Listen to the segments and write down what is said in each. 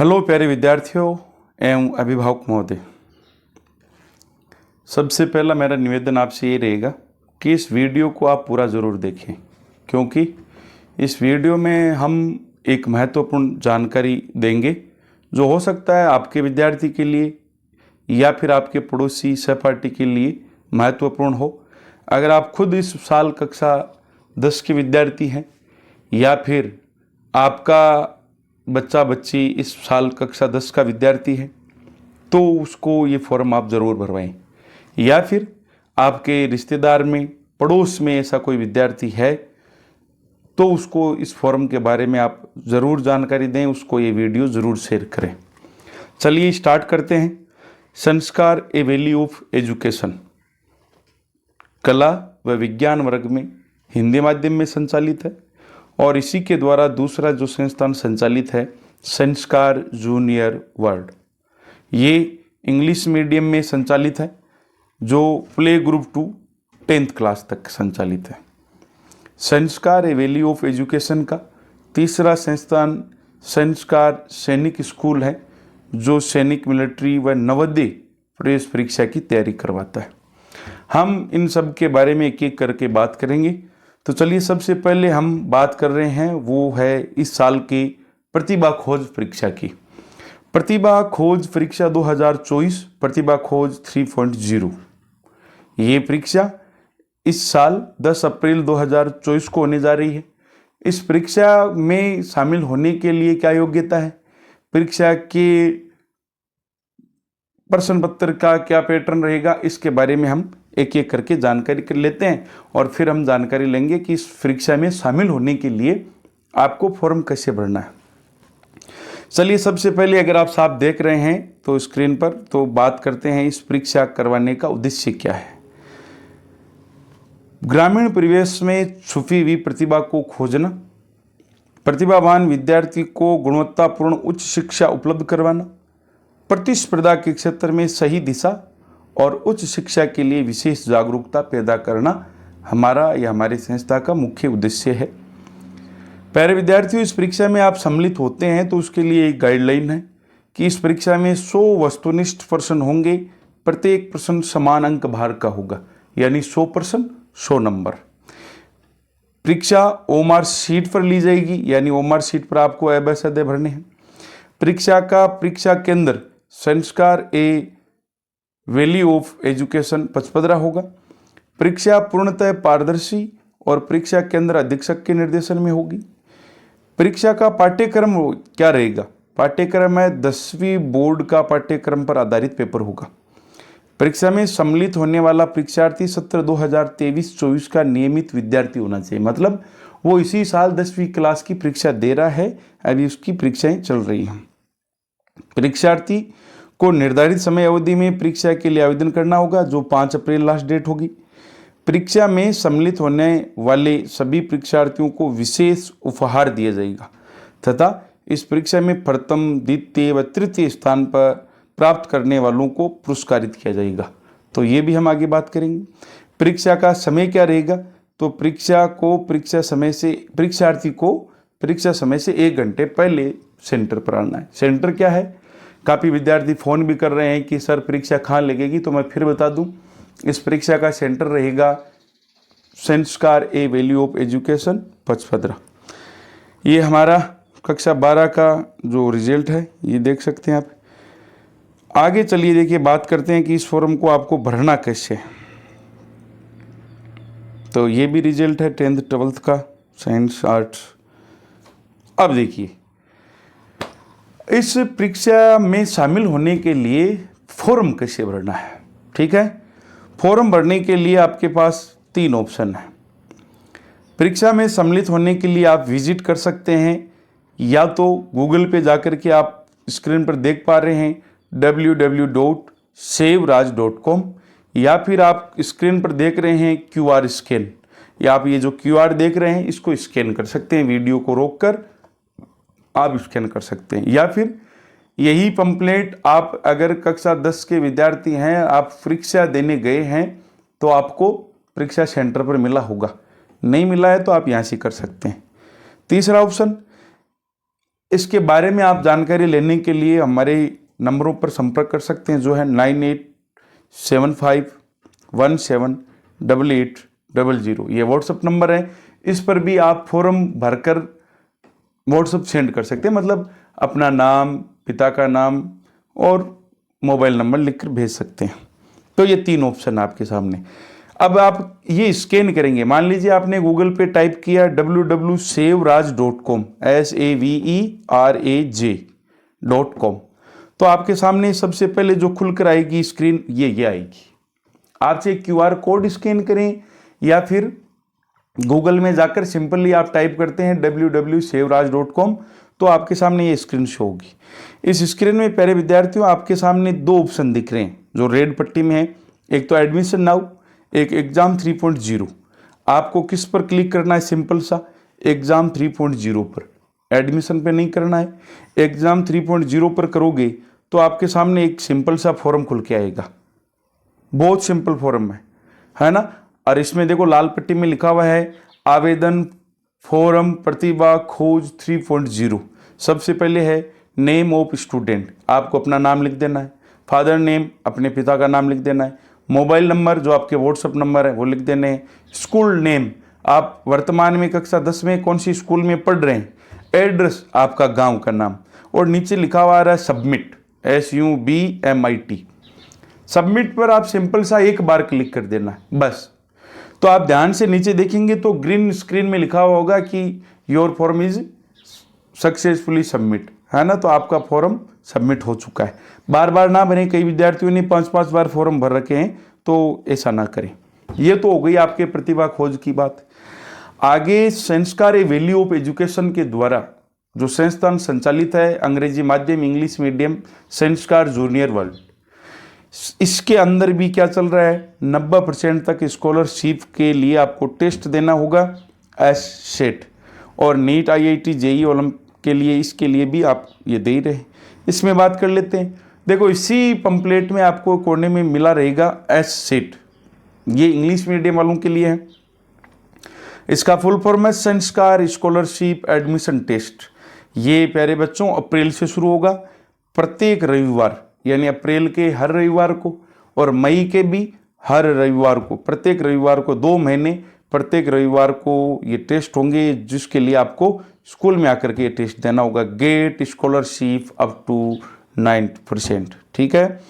Hello प्यारे विद्यार्थियों एवं अभिभावक महोदय, सबसे पहला मेरा निवेदन आपसे ये रहेगा कि इस वीडियो को आप पूरा ज़रूर देखें, क्योंकि इस वीडियो में हम एक महत्वपूर्ण जानकारी देंगे जो हो सकता है आपके विद्यार्थी के लिए या फिर आपके पड़ोसी सहपाठी के लिए महत्वपूर्ण हो। अगर आप खुद इस साल कक्षा 10 के विद्यार्थी हैं या फिर आपका बच्चा बच्ची इस साल कक्षा 10 का विद्यार्थी है तो उसको ये फॉर्म आप ज़रूर भरवाएं, या फिर आपके रिश्तेदार में पड़ोस में ऐसा कोई विद्यार्थी है तो उसको इस फॉर्म के बारे में आप ज़रूर जानकारी दें, उसको ये वीडियो ज़रूर शेयर करें। चलिए स्टार्ट करते हैं। संस्कार ए वैल्यू ऑफ एजुकेशन कला व विज्ञान वर्ग में हिंदी माध्यम में संचालित है और इसी के द्वारा दूसरा जो संस्थान संचालित है संस्कार जूनियर वर्ल्ड, ये इंग्लिश मीडियम में संचालित है जो play group to 10th class तक संचालित है। संस्कार ए वैल्यू ऑफ एजुकेशन का तीसरा संस्थान संस्कार सैनिक स्कूल है जो सैनिक मिलिट्री व नवोदय प्रवेश परीक्षा की तैयारी करवाता है। हम इन सब के बारे में एक एक करके बात करेंगे। तो चलिए सबसे पहले हम बात कर रहे हैं वो है इस साल की प्रतिभा खोज परीक्षा की। प्रतिभा खोज परीक्षा 2024 प्रतिभा खोज 3.0, ये परीक्षा इस साल 10 अप्रैल 2024 को होने जा रही है। इस परीक्षा में शामिल होने के लिए क्या योग्यता है, परीक्षा के प्रश्न पत्र का क्या पैटर्न रहेगा, इसके बारे में हम एक एक करके जानकारी कर लेते हैं और फिर हम जानकारी लेंगे कि इस परीक्षा में शामिल होने के लिए आपको फॉर्म कैसे भरना है। चलिए सबसे पहले अगर आप साफ देख रहे हैं तो स्क्रीन पर, तो बात करते हैं इस परीक्षा करवाने का उद्देश्य क्या है। ग्रामीण परिवेश में छुपी हुई प्रतिभा को खोजना, प्रतिभावान विद्यार्थी को गुणवत्तापूर्ण उच्च शिक्षा उपलब्ध करवाना, प्रतिस्पर्धा के क्षेत्र में सही दिशा और उच्च शिक्षा के लिए विशेष जागरूकता पैदा करना हमारा या हमारी संस्था का मुख्य उद्देश्य है। प्यारे विद्यार्थियों, इस परीक्षा में आप सम्मिलित होते हैं तो उसके लिए एक गाइडलाइन है कि इस परीक्षा में 100 वस्तुनिष्ठ प्रश्न होंगे, प्रत्येक प्रश्न समान अंक भार का होगा, यानी 100 प्रश्न 100 नंबर। परीक्षा ओमार शीट पर ली जाएगी, यानी ओमार शीट पर आपको अ भरने हैं। परीक्षा केंद्र संस्कार ए वैल्यू ऑफ एजुकेशन 55 होगा। परीक्षा पूर्णतः पारदर्शी और परीक्षा केंद्र अधीक्षक के निर्देशन में होगी। परीक्षा का पाठ्यक्रम क्या रहेगा, पाठ्यक्रम है 10वीं बोर्ड का पाठ्यक्रम पर आधारित पेपर होगा। परीक्षा में सम्मिलित होने वाला परीक्षार्थी सत्र 2023-24 का नियमित विद्यार्थी होना चाहिए, मतलब वो इसी साल 10वीं क्लास की परीक्षा दे रहा है, अभी उसकी परीक्षाएं चल रही हैं। परीक्षार्थी को निर्धारित समय अवधि में परीक्षा के लिए आवेदन करना होगा, जो 5 अप्रैल लास्ट डेट होगी। परीक्षा में सम्मिलित होने वाले सभी परीक्षार्थियों को विशेष उपहार दिया जाएगा तथा इस परीक्षा में प्रथम, द्वितीय व तृतीय स्थान पर प्राप्त करने वालों को पुरस्कारित किया जाएगा। तो ये भी हम आगे बात करेंगे। परीक्षा का समय क्या रहेगा, तो परीक्षार्थी को परीक्षा समय से 1 घंटे पहले सेंटर पर आना है। सेंटर क्या है, काफ़ी विद्यार्थी फ़ोन भी कर रहे हैं कि सर परीक्षा कहाँ लगेगी, तो मैं फिर बता दूं, इस परीक्षा का सेंटर रहेगा संस्कार ए वैल्यू ऑफ एजुकेशन 55। ये हमारा कक्षा 12 का जो रिजल्ट है ये देख सकते हैं आप। आगे चलिए देखिए, बात करते हैं कि इस फॉर्म को आपको भरना कैसे। तो ये भी रिजल्ट है 10th 12th का साइंस आर्ट्स। अब देखिए, इस परीक्षा में शामिल होने के लिए फॉर्म कैसे भरना है। ठीक है, फॉर्म भरने के लिए आपके पास 3 ऑप्शन है। परीक्षा में सम्मिलित होने के लिए आप विजिट कर सकते हैं, या तो गूगल पे जाकर के आप स्क्रीन पर देख पा रहे हैं www.sevraj.com, या फिर आप स्क्रीन पर देख रहे हैं QR स्कैन, या आप ये जो QR देख रहे हैं इसको स्कैन कर सकते हैं, वीडियो को रोककर आप स्कैन कर सकते हैं। या फिर यही पंपलेट आप अगर कक्षा 10 के विद्यार्थी हैं, आप परीक्षा देने गए हैं तो आपको परीक्षा सेंटर पर मिला होगा, नहीं मिला है तो आप यहाँ से कर सकते हैं। तीसरा ऑप्शन, इसके बारे में आप जानकारी लेने के लिए हमारे नंबरों पर संपर्क कर सकते हैं, जो है 9875178800। ये व्हाट्सअप नंबर है। इस पर भी आप फॉर्म भरकर व्हाट्सअप सेंड कर सकते हैं, मतलब अपना नाम, पिता का नाम और मोबाइल नंबर लिखकर भेज सकते हैं। तो ये 3 ऑप्शन आपके सामने। अब आप ये स्कैन करेंगे, मान लीजिए आपने गूगल पे टाइप किया www.sevraj.com SAVERAJ.com, तो आपके सामने सबसे पहले जो खुलकर आएगी स्क्रीन ये आएगी। आपसे QR कोड स्कैन करें या फिर गूगल में जाकर सिंपली आप टाइप करते हैं www.sevraj.com, तो आपके सामने ये स्क्रीन शो होगी। इस स्क्रीन में प्यारे विद्यार्थियों आपके सामने 2 ऑप्शन दिख रहे हैं जो रेड पट्टी में है, एक तो एडमिशन नाउ, एक एग्जाम 3.0। आपको किस पर क्लिक करना है? सिंपल सा एग्जाम 3.0 पर, एडमिशन पे नहीं करना है। एग्जाम 3.0 पर करोगे तो आपके सामने एक सिंपल सा फॉर्म खुल के आएगा, बहुत सिंपल फॉर्म है ना। और इसमें देखो लाल पट्टी में लिखा हुआ है आवेदन फॉर्म प्रतिभा खोज 3.0। सबसे पहले है नेम ऑफ स्टूडेंट, आपको अपना नाम लिख देना है, फादर नेम अपने पिता का नाम लिख देना है, मोबाइल नंबर जो आपके व्हाट्सअप नंबर है वो लिख देने हैं, स्कूल नेम आप वर्तमान में कक्षा 10 में कौन सी स्कूल में पढ़ रहे हैं, एड्रेस आपका गांव का नाम, और नीचे लिखा हुआ आ रहा है सबमिट SUBMIT। सबमिट पर आप सिंपल सा एक बार क्लिक कर देना है बस। तो आप ध्यान से नीचे देखेंगे तो ग्रीन स्क्रीन में लिखा हुआ होगा कि your form is successfully submit, है ना। तो आपका फॉर्म सबमिट हो चुका है। बार बार ना भरें, कई विद्यार्थियों ने 5-5 बार फॉर्म भर रखे हैं, तो ऐसा ना करें। ये तो हो गई आपके प्रतिभा खोज की बात। आगे संस्कार ए वैल्यू ऑफ एजुकेशन के द्वारा जो संस्थान संचालित है, अंग्रेजी माध्यम इंग्लिश मीडियम संस्कार जूनियर वर्ल्ड, इसके अंदर भी क्या चल रहा है, 90% तक स्कॉलरशिप के लिए आपको टेस्ट देना होगा SET, और नीट IIT JEE ओलंपिक के लिए, इसके लिए भी आप ये दे रहे हैं। इसमें बात कर लेते हैं। देखो इसी पंपलेट में आपको कोने में मिला रहेगा SET, ये इंग्लिश मीडियम वालों के लिए है। इसका फुल फॉर्म है संस्कार स्कॉलरशिप एडमिशन टेस्ट। ये प्यारे बच्चों अप्रैल से शुरू होगा, प्रत्येक रविवार, यानी अप्रैल के हर रविवार को और मई के भी हर रविवार को, प्रत्येक रविवार को 2 महीने प्रत्येक रविवार को ये टेस्ट होंगे, जिसके लिए आपको स्कूल में आकर के ये टेस्ट देना होगा। गेट स्कॉलरशिप अप टू 9%, ठीक है।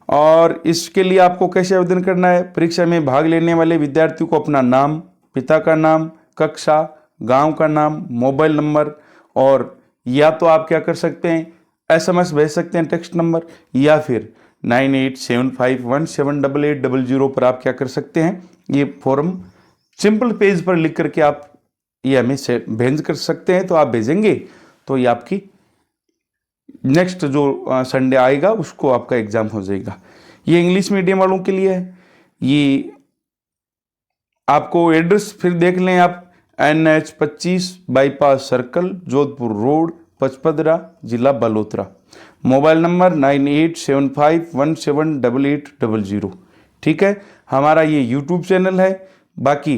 और इसके लिए आपको कैसे आवेदन करना है? परीक्षा में भाग लेने वाले विद्यार्थियों को अपना नाम, पिता का नाम, कक्षा, गांव का नाम, मोबाइल नंबर, और या तो आप क्या कर सकते हैं SMS भेज सकते हैं टेक्स्ट नंबर, या फिर 9875178800 पर आप क्या कर सकते हैं, ये फॉर्म सिंपल पेज पर लिख करके आप ये हमें से भेज कर सकते हैं। तो आप भेजेंगे तो ये आपकी नेक्स्ट जो संडे आएगा उसको आपका एग्जाम हो जाएगा। ये इंग्लिश मीडियम वालों के लिए है। ये आपको एड्रेस फिर देख लें आप, NH 25 bypass circle, Jodhpur road, Pachpadra, जिला बलोत्रा। मोबाइल नंबर 9875178800, ठीक है। हमारा ये YouTube चैनल है। बाकी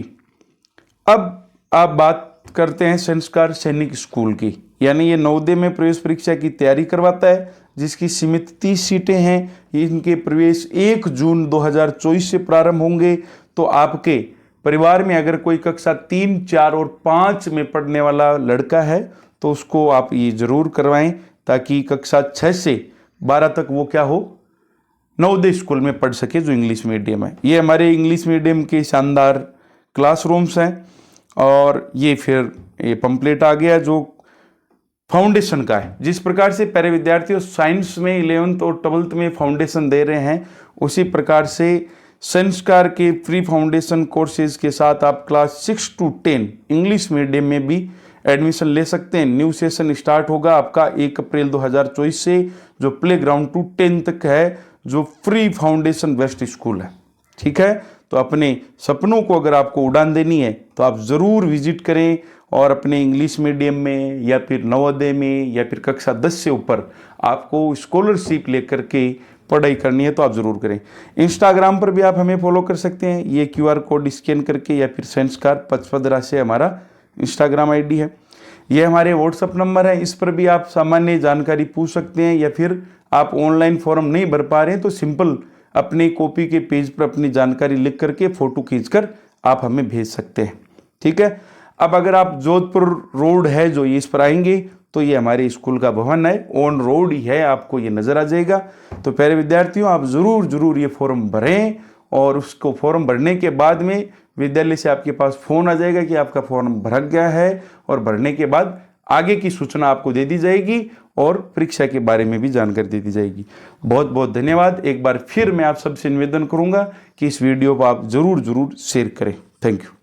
अब आप बात करते हैं संस्कार सैनिक स्कूल की, यानी ये नवोदय में प्रवेश परीक्षा की तैयारी करवाता है, जिसकी सीमित 30 सीटें हैं। इनके प्रवेश 1 जून 2024 से प्रारंभ होंगे। तो आपके परिवार में अगर कोई कक्षा 3, 4 और 5 में पढ़ने वाला लड़का है तो उसको आप ये जरूर करवाएं, ताकि कक्षा 6 से 12 तक वो क्या हो, नवोदय स्कूल में पढ़ सके जो इंग्लिश मीडियम है। ये हमारे इंग्लिश मीडियम के शानदार क्लासरूम्स हैं। और ये फिर ये पंपलेट आ गया जो फाउंडेशन का है। जिस प्रकार से प्यारे विद्यार्थियों साइंस में 11th और 12th में फाउंडेशन दे रहे हैं, उसी प्रकार से संस्कार के फ्री फाउंडेशन कोर्सेज के साथ आप क्लास 6 to 10 इंग्लिश मीडियम में भी एडमिशन ले सकते हैं। न्यू सेशन स्टार्ट होगा आपका 1 अप्रैल 2024 से, जो प्ले ग्राउंड टू 10 तक है, जो फ्री फाउंडेशन बेस्ट स्कूल है, ठीक है। तो अपने सपनों को अगर आपको उड़ान देनी है तो आप ज़रूर विजिट करें, और अपने इंग्लिश मीडियम में या फिर नवोदय में या फिर कक्षा 10 से ऊपर आपको स्कॉलरशिप लेकर के पढ़ाई करनी है तो आप ज़रूर करें। इंस्टाग्राम पर भी आप हमें फॉलो कर सकते हैं, ये QR कोड स्कैन करके, या फिर संस्कार पचपदरा से हमारा इंस्टाग्राम ID है। ये हमारे व्हाट्सअप नंबर है, इस पर भी आप सामान्य जानकारी पूछ सकते हैं, या फिर आप ऑनलाइन फॉर्म नहीं भर पा रहे हैं तो सिंपल अपनी कॉपी के पेज पर अपनी जानकारी लिख करके फ़ोटो खींचकर आप हमें भेज सकते हैं। ठीक है। अब अगर आप जोधपुर रोड है जो ये इस पर आएंगे तो ये हमारे स्कूल का भवन है, ऑन रोड ही है, आपको ये नज़र आ जाएगा। तो प्यारे विद्यार्थियों, आप ज़रूर ये फॉर्म भरें, और उसको फॉर्म भरने के बाद में विद्यालय से आपके पास फ़ोन आ जाएगा कि आपका फॉर्म भर गया है, और भरने के बाद आगे की सूचना आपको दे दी जाएगी और परीक्षा के बारे में भी जानकारी दे दी जाएगी। बहुत बहुत धन्यवाद। एक बार फिर मैं आप सबसे निवेदन करूंगा कि इस वीडियो को आप ज़रूर शेयर करें। Thank you.